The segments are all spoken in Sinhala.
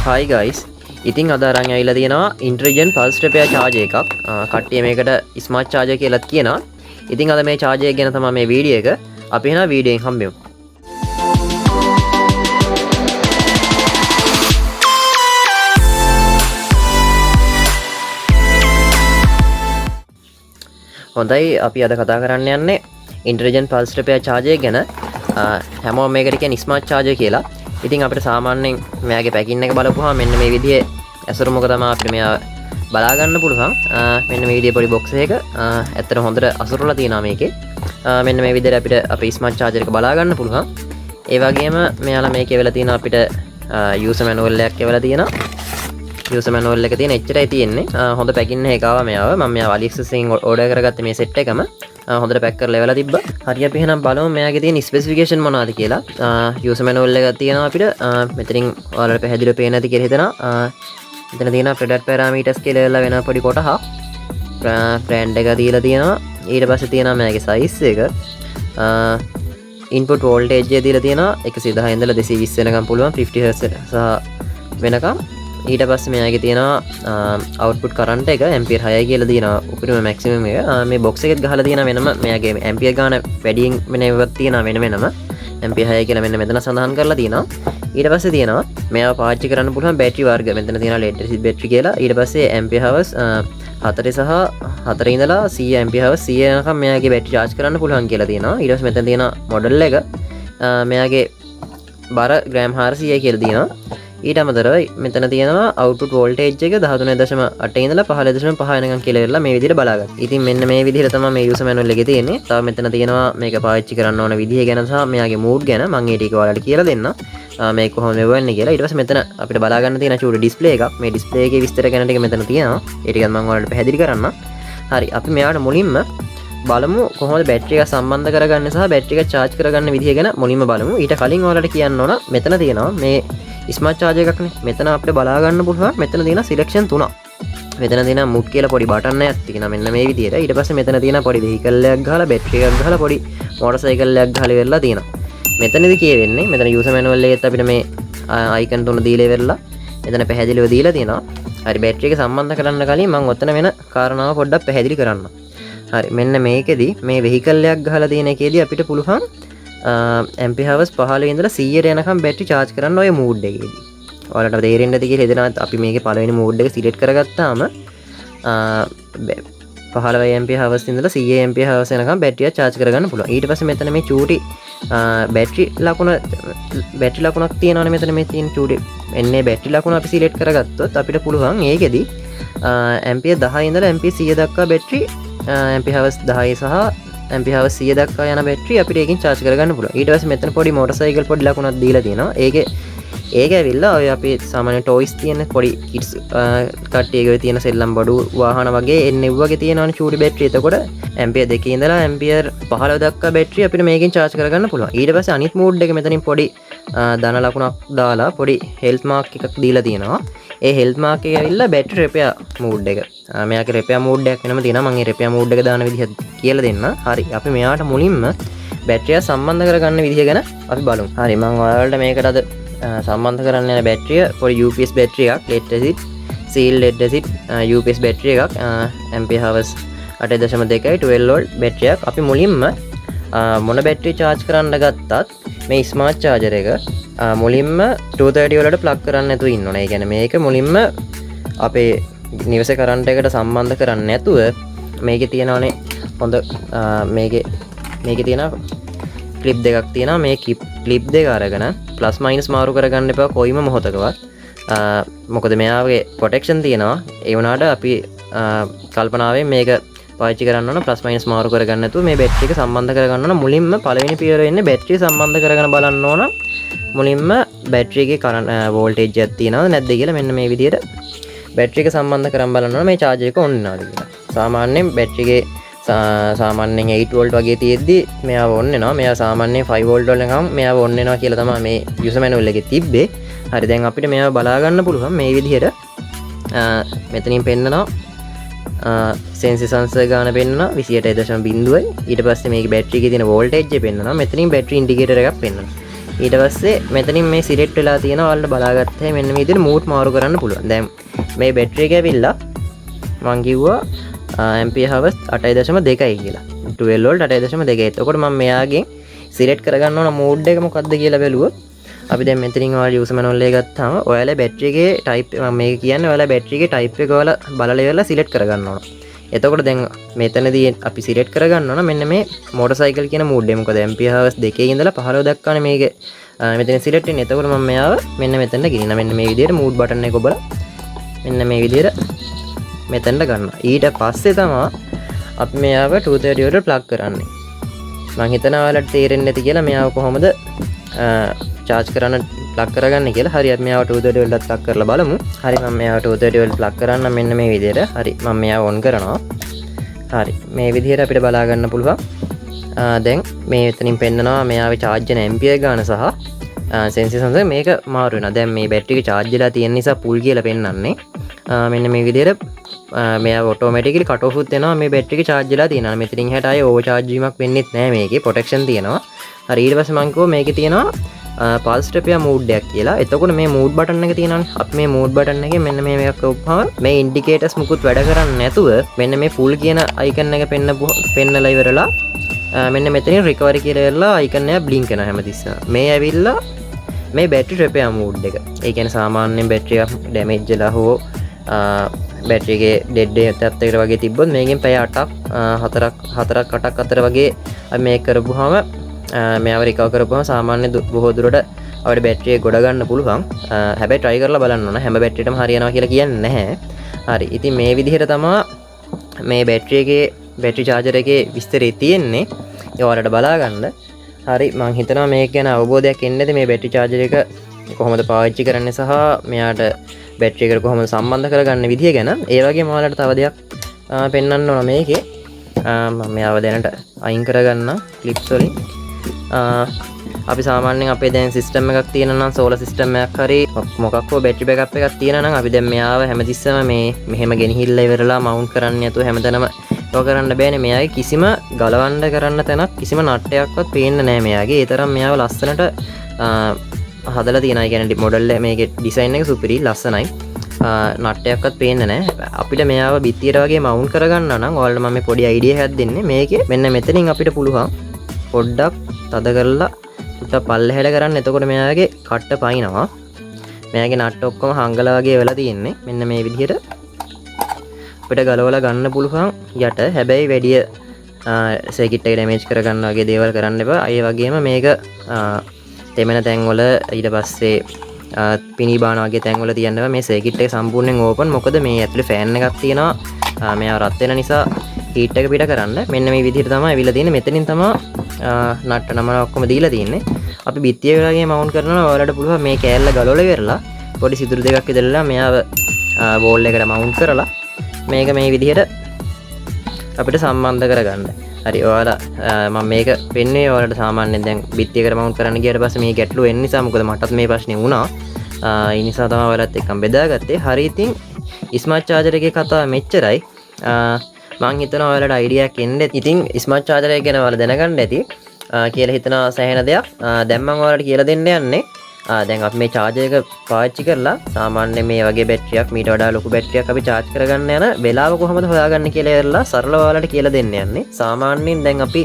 Hi guys. ඉතින් අද අරන් ඇවිල්ලා තියෙනවා Intelligent pulse repair charger එකක්. කට්ටිය මේකට smart charger කියලාත් කියනවා. ඉතින් අද මේ charger එක ගැන තමයි මේ වීඩියෝ එක. අපි එහෙනම් වීඩියෝෙන් හම්බෙමු. හොඳයි අපි අද කතා කරන්න යන්නේ Intelligent pulse repair charger එක ගැන. හැමෝම මේකට කියන්නේ smart charger කියලා. ඉතින් අපිට සාමාන්‍යයෙන් මෙයාගේ පැකින් එක බලපුවාම මෙන්න මේ විදිහේ ඇසුරුමක තමයි අපිට මෙයා බලා ගන්න පුළුවන්. මෙන්න මේ විදිහේ පොඩි බොක්ස් එකක ඇත්තට හොඳට අසුරලා තියෙනවා මේකේ. මෙන්න මේ විදිහට අපිට අපේ ස්මාර්ට් චාර්ජර් එක බලා ගන්න පුළුවන්. ඒ වගේම මෙයාලා මේකේ වෙලා තියෙනවා අපිට යූසර් මැනුවල් එකක් වෙලා තියෙනවා. යූසර් මැනුවල් එක තියෙන එච්චරයි තියෙන්නේ. හොඳ පැකින් එකක් ආවා මෙයාව. මම මෙයාව AliExpress එකෙන් ඕඩර් කරගත්තේ මේ සෙට් එකම. හොඳට පැක් කරලා එවලා තිබ්බා. හරි අපි එහෙනම් බලමු මෙයාගේ තියෙන ස්පෙસિෆිකේෂන් මොනවද කියලා. යූසර් මැනුවල් එකක් තියෙනවා අපිට. මෙතනින් ඔයාලට පැහැදිලිව පේන්නේ නැති කියලා හිතනවා. මෙතන තියෙනවා product parameters කියලා වෙන පොඩි කොටහක්. brand එක දීලා තියෙනවා. ඊට පස්සේ තියෙනවා මෙයාගේ size එක. input voltage එක දීලා තියෙනවා. 110 ඉඳලා 220 වෙනකම් පුළුවන් 50 Hz සහ වෙනකම්. ඊට පස්සේ මෙයාගේ තියෙනවා output current එක ampere 6යි කියලා තියෙනවා උපරිම maximum එක. මේ box එකෙත් ගහලා තියෙනවා වෙනම මෙයාගේ ampere ගාන වැඩියෙන් වෙනවක් තියෙනවා වෙනම ampere 6 කියලා මෙන්න මෙතන සඳහන් කරලා තියෙනවා. ඊට පස්සේ තියෙනවා මෙයාව පාවිච්චි කරන්න පුළුවන් බැටරි වර්ග. මෙතන තියෙනවා lead acid battery කියලා. ඊට පස්සේ ampere hours 4 සහ 4 ඉඳලා 100 ampere hours 100 යනකම් මෙයාගේ බැටරි charge කරන්න පුළුවන් කියලා තියෙනවා. ඊට පස්සේ මෙතන තියෙනවා model එක. මෙයාගේ බර ග්‍රෑම් 400යි කියලා තියෙනවා. ඊට අමතරව මෙතන තියෙනවා output voltage එක 13.8 ඉඳලා 15.5 වෙනකම් කියලා වෙලා මේ විදිහට බලා ගන්න. ඉතින් මෙන්න මේ විදිහට තමයි මේ user manual එකේ තියෙන්නේ. තව මෙතන තියෙනවා මේක පාවිච්චි කරන්න ඕන විදිහ ගැන සහ මෙයාගේ mood ගැන මම ඒ ටික ඔයාලට කියලා දෙන්නම්. මේක කොහොමද වෙවන්නේ කියලා. ඊට පස්සේ මෙතන අපිට බලා ගන්න තියෙන චූටි display එකක්. මේ display එකේ විස්තර ගැන ටික මෙතන තියෙනවා. ඒ ටිකත් මම ඔයාලට පැහැදිලි කරන්නම්. හරි අපි මෙයාට මුලින්ම බලමු කොහොමද බැටරි එක සම්බන්ධ කරගන්නේ සහ බැටරි එක charge කරගන්න විදිහ ගැන මුලින්ම බලමු. ඊට කලින් ඔයාලට කියන්න ඕන මෙතන තියෙනවා මේ ස්මාර්ට් චාර්ජර් එකක්නේ. මෙතන අපිට බලා ගන්න පුළුවන් මෙතන තියෙන සිලෙක්ෂන් තුනක්. මෙතන තියෙන මුඩ් කියලා පොඩි බටන් එකක් තියෙනවා මෙන්න මේ විදිහට. ඊට පස්සේ මෙතන තියෙන පොඩි වෙහිකල් එකක් ගහලා බැටරි එකක් ගහලා පොඩි මෝටර් සයිකල් එකක් ගහලා ඉවරලා තියෙනවා. මෙතනදි කියවෙන්නේ මෙතන යූසර් මැනුවල් එකෙත් අපිට මේ අයිකන් තුන දීලා ඉවරලා මෙතන පැහැදිලිව දීලා තියෙනවා. හරි බැටරි එක සම්බන්ධ කරන්න කලින් මම ඔතන වෙන කාරණාව පොඩ්ඩක් පැහැදිලි කරන්නම්. හරි මෙන්න මේකෙදි මේ වෙහිකල් එකක් ගහලා තියෙන එකේදී අපිට පුළුවන් ampere hours 15 ඉඳලා 100ට යනකම් බැටරි charge කරන්න ඔය mood එකේදී. ඔයාලට තේරෙන්නේ නැති කියලා හිතනවා අපි මේකේ පළවෙනි mood එක select කරගත්තාම 15 ampere hours ඉඳලා 100 ampere hours යනකම් බැටරිය charge කරගන්න පුළුවන්. ඊට පස්සේ මෙතන මේ චූටි බැටරි ලකුණක් තියෙනවානේ මෙතන මේ තියෙන චූටි එන්නේ බැටරි ලකුණ අපි select කරගත්තොත් අපිට පුළුවන් ඒකෙදි ampere 10 ඉඳලා ampere 100 දක්වා බැටරි ampere hours 10 සහ ampere hours 100 දක්වා යන බැටරි අපිට ඒකෙන් charge කරගන්න පුළුවන්. ඊට පස්සේ මෙතන පොඩි motor cycle පොඩි ලකුණක් දීලා තියෙනවා. ඒක ඇවිල්ලා ඔය අපි සාමාන්‍ය toys තියෙන පොඩි kids කට්ටියගේ තියෙන සෙල්ලම් බඩු වාහන වගේ එන්නේ වගේ තියෙනවනේ චූටි බැටරි. එතකොට ampere 2 ඉඳලා ampere 15 දක්වා බැටරි අපිට මේකෙන් charge කරගන්න පුළුවන්. ඊට පස්සේ අනිත් mood එක මෙතනින් පොඩි ධන ලකුණක් දාලා පොඩි health mark එකක් දීලා තියෙනවා. ඒ health mark එක ඇවිල්ලා battery repair mood එක. මෙයාගේ repair mood එකක් වෙනම තියෙනවා. මම මේ repair mood එක දාන විදිහ කියලා දෙන්න. හරි අපි මෙයාට මුලින්ම බැටරිය සම්බන්ධ කරගන්න විදිහ ගැන අපි බලමු. හරි මම ඔයාලට මේකට අද සම්බන්ධ කරන්න යන බැටරිය පොඩි UPS බැටරි එකක් lead acid seal lead acid UPS battery එකක් ampere hours 8.2යි 12 volt බැටරි එකක්. අපි මුලින්ම මොන බැටරි charge කරන්න ගත්තත් මේ ස්මාර්ට් චාර්ජර් එක මුලින්ම 230 වලට plug කරන්න නැතුව ඉන්න ඕනේ. ඒ කියන්නේ මේක මුලින්ම අපේ නිවසේ කරන්ට් එකට සම්බන්ධ කරන්නේ නැතුව මේකේ තියෙනවානේ හොඳ මේකේ තියෙන ක්ලිප් දෙකක් තියෙනවා. මේ ක්ලිප් දෙක අරගෙන ප්ලස් මයිනස් මාරු කරගන්න එපා කොයිම මොහොතකවත්. මොකද මෙයාගේ ප්‍රොටෙක්ෂන් තියෙනවා. ඒ වුණාට අපි කල්පනාවෙන් මේක පාවිච්චි කරන්න ඕන ප්ලස් මයිනස් මාරු කරගන්න නැතුව මේ බැටරි එක සම්බන්ධ කරගන්න ඕන. මුලින්ම පළවෙනි පියවර වෙන්නේ බැටරිය සම්බන්ධ කරගෙන බලන්න ඕන. මුලින්ම බැටරි එකේ කරන්ට් වෝල්ටේජ් එකක් තියෙනවද නැද්ද කියලා මෙන්න මේ විදිහට බැටරි එක සම්බන්ධ කරන් බලන්න ඕන මේ charger එක on වෙනවද කියලා. සාමාන්‍යයෙන් බැටරි එකේ සාමාන්‍යයෙන් 8 volt වගේ තියෙද්දි මෙයාව on වෙනවා. මෙයා සාමාන්‍යයෙන් 5 volt වලකම් මෙයාව on වෙනවා කියලා තමයි මේ user manual එකේ තිබ්බේ. හරි දැන් අපිට මෙයාව බලා ගන්න පුළුවන් මේ විදිහට මෙතනින් පෙන්නනවා සෙන්සර් සෙන්සර් ගාන පෙන්නනවා 28.0යි. ඊට පස්සේ මේකේ බැටරි එකේ තියෙන වෝල්ටේජ් එක පෙන්නනවා. මෙතනින් බැටරි ඉන්ඩිකේටර් එකක් පෙන්නනවා. ඊට පස්සේ මෙතනින් මේ සිලෙක්ට් වෙලා තියෙනවා ඔයාලට බලාගත්තා මෙන්න මේ විදිහට මූඩ් මාරු කරන්න පුළුවන්. දැන් මේ බැටරි එක ඇවිල්ලා මං කිව්වා ampere hours 8.2යි කියලා. 12 volt 8.2. එතකොට මම මෙයාගෙන් සිලෙක්ට් කරගන්න ඕන මූඩ් එක මොකක්ද කියලා බැලුවොත් අපි දැන් මෙතනින් ඔයාලා යූසර් මැනුවල් එක ගත්තාම ඔයාලා බැටරි එකේ ටයිප් මම මේක කියන්නේ ඔයාලා බැටරි එකේ ටයිප් එක ඔයාලා බලලා ඉවරලා සිලෙක්ට් කරගන්න ඕන. එතකොට දැන් මෙතනදී අපි සිලෙක්ට් කරගන්න ඕන මෙන්න මේ මෝටර් සයිකල් කියන මූඩ් එක. මොකද ampere hours 2 ඉඳලා 15 දක්වානේ මේක මෙතන සිලෙක්ට් වෙන්නේ. එතකොට මම මෙයාව මෙන්න මෙතනට ගෙනියන මෙන්න මේ විදිහට මූඩ් බටන් එක ඔබලා මෙන්න මේ විදිහට මෙතනට ගන්නවා. ඊට පස්සේ තමයි අපි මෙයාව 230 වලට ප්ලග් කරන්නේ. මම හිතනවා ඔයාලට තේරෙන්නේ නැති කියලා මෙයාව කොහොමද charge කරන්න ප්ලග් කරගන්නේ කියලා. හරි අපි මෙයාව 230 වලට ප්ලග් කරලා බලමු. හරි මම මෙයාව 230 වලට ප්ලග් කරන්න මෙන්න මේ විදිහට. හරි මම මෙයාව on කරනවා. හරි මේ විදිහට අපිට බලා ගන්න පුළුවන්. දැන් මේ එතනින් පෙන්නනවා මෙයාවේ charge වෙන ampere ගාන සහ sensor සඳහන් මේක මාරු වෙනවා. දැන් මේ බැටරි එක charge වෙලා තියෙන නිසා full කියලා පෙන්නන්නේ. මෙන්න මේ විදිහට මෙයා automatically cut off උත් වෙනවා මේ බැටරි එක charge වෙලා තියෙනවා. මෙතනින් එහාට ආයේ over charge වීමක් වෙන්නේ නැහැ මේකේ protection තියෙනවා. හරි ඊට පස්සේ මම කිව්වා මේකේ තියෙනවා pulse repair mode එකක් කියලා. එතකොට මේ mode button එක තියෙනවානේ. අපි මේ mode button එකේ මෙන්න මේ එකක් ඔප්පහම මේ indicators මුකුත් වැඩ කරන්නේ නැතුව මෙන්න මේ full කියන icon එක පෙන්නලා ඉවරලා මෙන්න මෙතනින් recovery කියලා වෙලා icon එක blink කරනවා හැමතිස්සෙම. මේ ඇවිල්ලා මේ battery repair mode එක. ඒ කියන්නේ සාමාන්‍යයෙන් battery එක damage වෙලා හෝ බැටරි එකේ ඩෙඩ් තත්ත්වයකට වගේ තිබ්බොත් මේකෙන් පැය 8ක් 8ක් අතර වගේ අපි මේක කරපුවාම මේව රිකවර් කරපුවාම සාමාන්‍ය බොහෝ දුරට අපිට බැටරි එක ගොඩ ගන්න පුළුවන්. හැබැයි try කරලා බලන්න ඕන. හැම බැටරියටම හරියනවා කියලා කියන්නේ නැහැ. හරි. ඉතින් මේ විදිහට තමයි මේ බැටරි එකේ බැටරි charger එකේ විස්තරය තියෙන්නේ. ඒ ඔයාලට බලා ගන්න. හරි මම හිතනවා මේක ගැන අවබෝධයක් එන්නේ නැති මේ බැටරි charger එක කොහොමද පාවිච්චි කරන්නේ සහ මෙයාට බැටරි එකට කොහොමද සම්බන්ධ කරගන්න විදිය ගැන. ඒ වගේම ඔයාලට තව දෙයක් පෙන්වන්න ඕන මේකේ. මම මෙයාව දැනට අයින් කරගන්න ක්ලිප්ස් වලින්. අපි සාමාන්‍යයෙන් අපේ දැන් සිස්ටම් එකක් තියෙනවා නම් සෝලර් සිස්ටම් එකක් හරි මොකක් හෝ බැටරි බෑකප් එකක් තියෙනවා නම් අපි දැන් මෙයාව හැමතිස්සම මේ මෙහෙම ගෙනහිල්ලා ඉවරලා මවුන්ට් කරන්න නැතුව හැමතැනම ඒක කරන්න බෑනේ. මෙයාගේ කිසිම ගලවන්න කරන්න තැනක් කිසිම නට්ටයක්වත් පේන්නේ නැහැ මෙයාගේ. ඒ තරම් මෙයාව ලස්සනට හදලා තියෙනවා. ඒ කියන්නේ මොඩල් මේකේ ඩිසයින් එක සුපිරි ලස්සනයි. නට්ටයක්වත් පේන්නේ නැහැ. අපිට මෙයාව බිත්තියට වගේ මවුන්ට් කරගන්න නම් ඔයාලට මම මේ පොඩි අයිඩියා එකක් දෙන්නේ. මේකේ මෙන්න මෙතනින් අපිට පුළුවන් පොඩ්ඩක් තද කරලා උඩ පල්ලෙහාට කරන්න. එතකොට මෙයාගේ කට්ට පයින්නවා. මෙයාගේ නට්ට ඔක්කොම හංගලා වගේ වෙලා තියෙන්නේ. මෙන්න මේ විදිහට අපිට ගලවලා ගන්න පුළුවන් යට. හැබැයි වැඩි සර්කිට් එක ඩැමේජ් කරගන්න වගේ දේවල් කරන්න එපා. ඒ වගේම මේක තෙමෙන තැන්වල ඊට පස්සේ පිනි බාන වගේ තැන්වල තියන්නවා. මේ සර්කිට් එක සම්පූර්ණයෙන් ඕපන්. මොකද මේ ඇතුලේ ෆෑන් එකක් තියෙනවා. මේවා රත් වෙන නිසා හීට් එක පිට කරන්න. මෙන්න මේ විදිහට තමයි අවිලා තියෙන්නේ. මෙතනින් තමයි නට්ට නමන ඔක්කොම දීලා තියෙන්නේ. අපි බිත්තිය වලගේ මවුන්ට් කරනවා. ඔයාලට පුළුවන් මේ කෑල්ල ගලවලා ඉවරලා පොඩි සිදුරු දෙකක් ඉදලා මෙයාව වෝල් එකට මවුන්ට් කරලා මේක මේ විදිහට අපිට සම්බන්ධ කරගන්න. හරි ඔයාලා මම මේක පෙන්වන්නේ ඔයාලට සාමාන්‍යයෙන් දැන් බිත්තියකට මවුන්ට් කරන්න ගියාට පස්සේ මේ ගැටලුව එන්න නිසා මොකද මටත් මේ ප්‍රශ්නේ වුණා. ඒ නිසා තමයි ඔයාලත් එක්කම බෙදාගත්තේ. හරි ඉතින් ස්මාර්ට් චාර්ජර් එකේ කතාව මෙච්චරයි. මම හිතනවා ඔයාලට අයිඩියා එකක් එන්න. ඉතින් ස්මාර්ට් චාර්ජර් එක ගැන ඔයාලා දැනගන්න ඇති කියලා හිතනවා සෑහෙන දෙයක්. දැන් මම ඔයාලට කියලා දෙන්න යන්නේ දැන් අපි මේ චාර්ජර් එක පාවිච්චි කරලා සාමාන්‍ය මේ වගේ බැටරියක් මීට වඩා ලොකු බැටරියක් අපි charge කරගන්න යන වෙලාව කොහොමද හොයාගන්නේ කියලා ඉවරලා සරලව ඔයාලට කියලා දෙන්න යන්නේ. සාමාන්‍යයෙන් දැන් අපි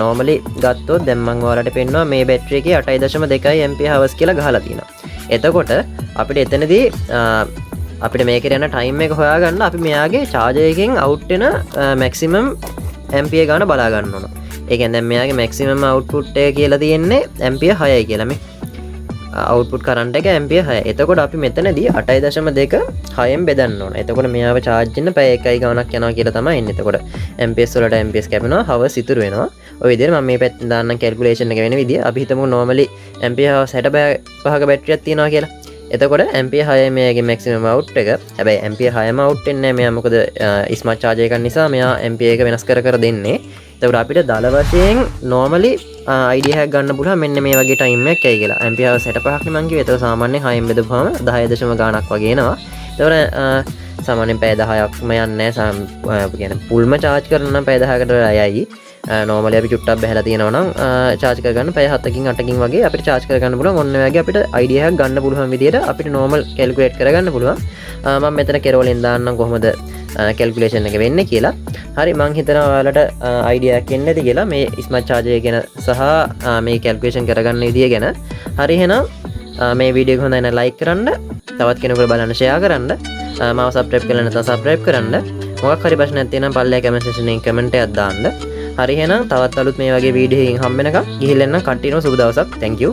normally ගත්තොත් දැන් මම ඔයාලට පෙන්නවා මේ බැටරි එකේ 8.2 ampere hours කියලා ගහලා තියෙනවා. එතකොට අපිට එතනදී අපිට මේකට යන ටයිම් එක හොයාගන්න අපි මෙයාගේ charger එකෙන් out වෙන maximum ampere ගාන බලා ගන්න ඕන. ඒ කියන්නේ දැන් මෙයාගේ maximum output එක කියලා තියෙන්නේ ampere 6යි කියලා මේ output current එක ampere 6. එතකොට අපි මෙතනදී 8.2 6ෙන් බෙදන්න ඕන. එතකොට මෙයාව charge වෙන්න පැය 1යි ගානක් යනවා කියලා තමයි එන්නේ. එතකොට amperes වලට amperes කැපෙනවා, hours ඉතුරු වෙනවා. ඔය විදිහට මම මේ පැත්තෙන් දාන්නම් calculation එක වෙන විදිය. අපි හිතමු normally ampere hours 65ක බැටරියක් තියෙනවා කියලා. එතකොට ampere 6 මේකේ maximum out එක. හැබැයි ampere 6ම out වෙන්නේ නැහැ මෙයා. මොකද smart charger එකක් නිසා මෙයා ampere එක වෙනස් කර දෙන්නේ. එතකොට අපිට දල වශයෙන් normally idea එකක් ගන්න පුළුවන් මෙන්න මේ වගේ time එකක් ඇයි කියලා. ampere hours 65ක් නේ මං කිව්වේ. ඒක සාමාන්‍යයෙන් 6ෙන් බෙදපුවාම 10 දශම ගාණක් වගේ එනවා. එතකොට සාමාන්‍යයෙන් පැය 10ක්ම යන්නේ නැහැ. කියන්නේ පුල්ම charge කරන නම් පැය 10කට යයි. normally අපි චුට්ටක් බහලා තියෙනවා නම් charge කරගන්න පැය 7කින් 8කින් වගේ අපිට charge කරගන්න පුළුවන්. ඔන්න ඔය වගේ අපිට idea එකක් ගන්න පුළුවන් විදියට අපිට normal calculate කරගන්න පුළුවන්. මම මෙතන කෙරවලින් දාන්නම් කොහොමද calculation එක වෙන්නේ කියලා. හරි මං හිතනවා ඔයාලට idea එකක් එන්නේ නැති කියලා මේ smart charger ගැන සහ මේ calculation කරගන්න විදිය ගැන. හරි එහෙනම් මේ වීඩියෝ එක හොඳයි නම් like කරන්න, තවත් කෙනෙකුට බලන්න share කරන්න, මාව subscribe කරලා නැත්නම් subscribe කරන්න. මොකක් හරි ප්‍රශ්නයක් තියෙනවා පල්ලෙහා comment section එකෙන් comment එකක් දාන්න. හරි එහෙනම් තවත් අලුත් මේ වගේ වීඩියෝ එකකින් හම්බ වෙනකම් ගිහින් එන්න කට්ටියටම සුබ දවසක්. thank you.